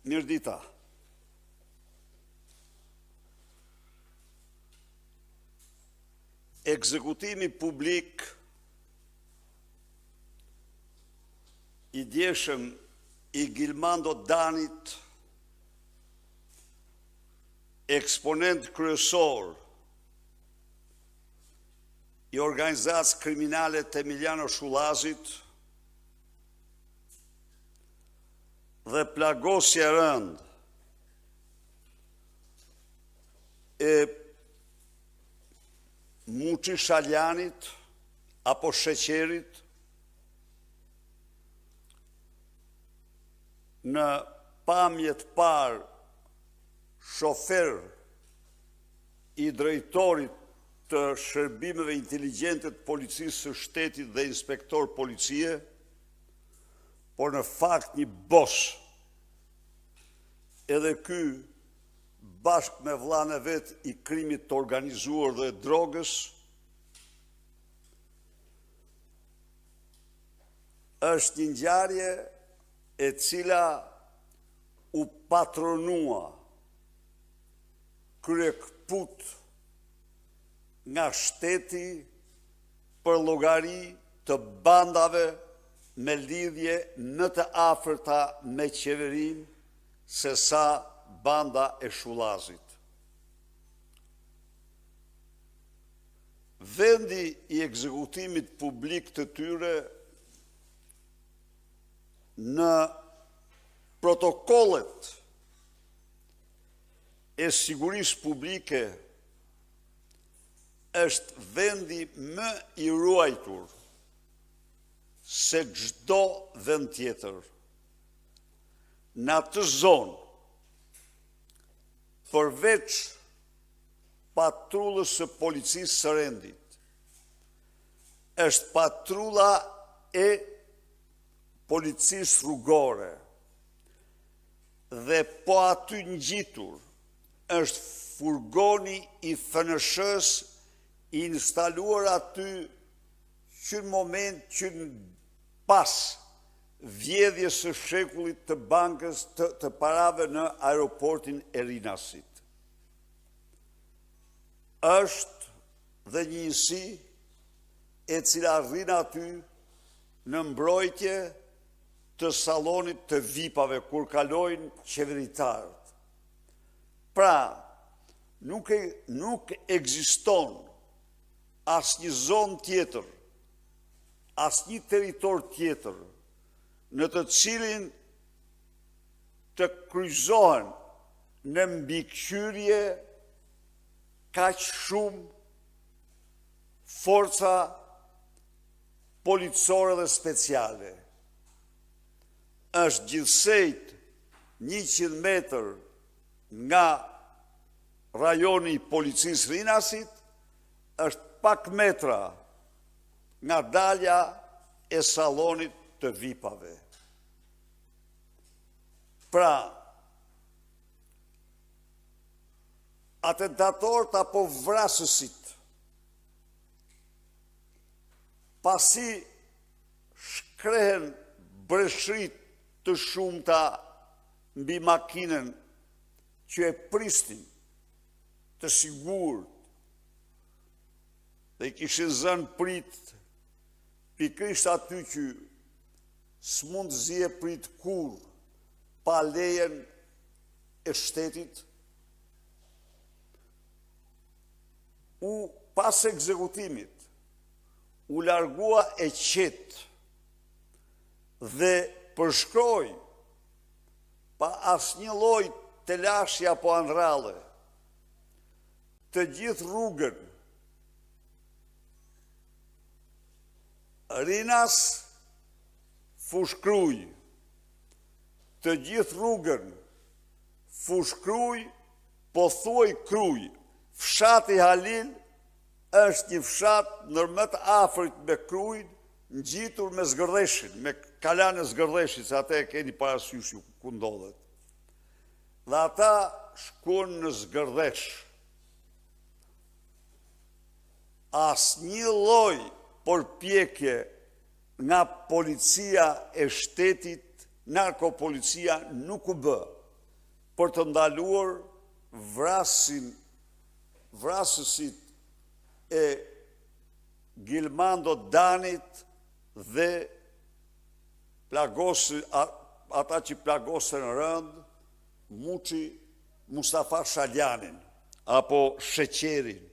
Mirdita. Ekzekutimi publik i djeshëm i Gilmando Danit, eksponent kryesor i organizacës kriminale të Emiliano Shullazit dhe plagosja rënd e Muçi Shaljanit apo Sheqerit në pamjet parë shofer i drejtorit të shërbimeve inteligjente të policisë së shtetit dhe inspektor policie, por në fakt një bos. Edhe ky, bashkë me vllain e vet i krimit të organizuar dhe drogës, është një ngjarje e cila u patronua kryekput nga shteti për llogari të bandave me lidhje në të afërta me qeverinë se sa banda e Shullazit. Vendi i ekzekutimit publik të tyre në protokollet e sigurisë publike është vendi më i ruajtur se çdo vend tjetër. Në atë zonë, përveç patrullës së policisë së rendit, është patrulla e policisë rrugore dhe po aty ngjitur është furgoni i FNSH-s i instaluar aty që në moment që pas vjedhjes së shekullit të bankës të parave në aeroportin e Rinasit. Është dhe një njësi e cila rrin aty në mbrojtje të sallonit të VIP-ave kur kalojnë qeveritarët. Pra, nuk ekziston asnjë zonë tjetër, asnjë territor tjetër në të cilin të kryqëzohen në mbikëqyrje kaq shumë forca policore dhe speciale. Është gjithsejt 100 metër nga rajoni i policisë Rinasit, është pak metra nga dalja e sallonit të VIP-ave. Pra, atentatorët apo vrasësit, pasi shkrehen breshrit të shumta mbi makinën që e pristin të sigurt dhe i kishin zënë prit pikërisht aty që s'mund të zije prit kur pa lejen e shtetit, pas ekzekutimit u largua e qetë dhe përshkroi pa asnjë lloj telashje apo andralle të gjithë rrugën Rinas Fushkruj, të gjithë rrugën Fushkruj pothuaj Kruj. Fshati Halil është një fshat ndër më të afërt me Krujin, ngjitur me Zgërdheshin, me kalan e Zgërdheshit, se atë e keni parasysh ju ku ndodhet. Dhe ata shkuan në Zgërdhesh. Asnjë lloj përpjekje nga policia e shtetit, narkopolicia nuk u bë. për të ndaluar vrasësit e Gilmando Danit dhe ata që plagosën rënd Muçi Mustafa Shaljanin apo Sheqerin.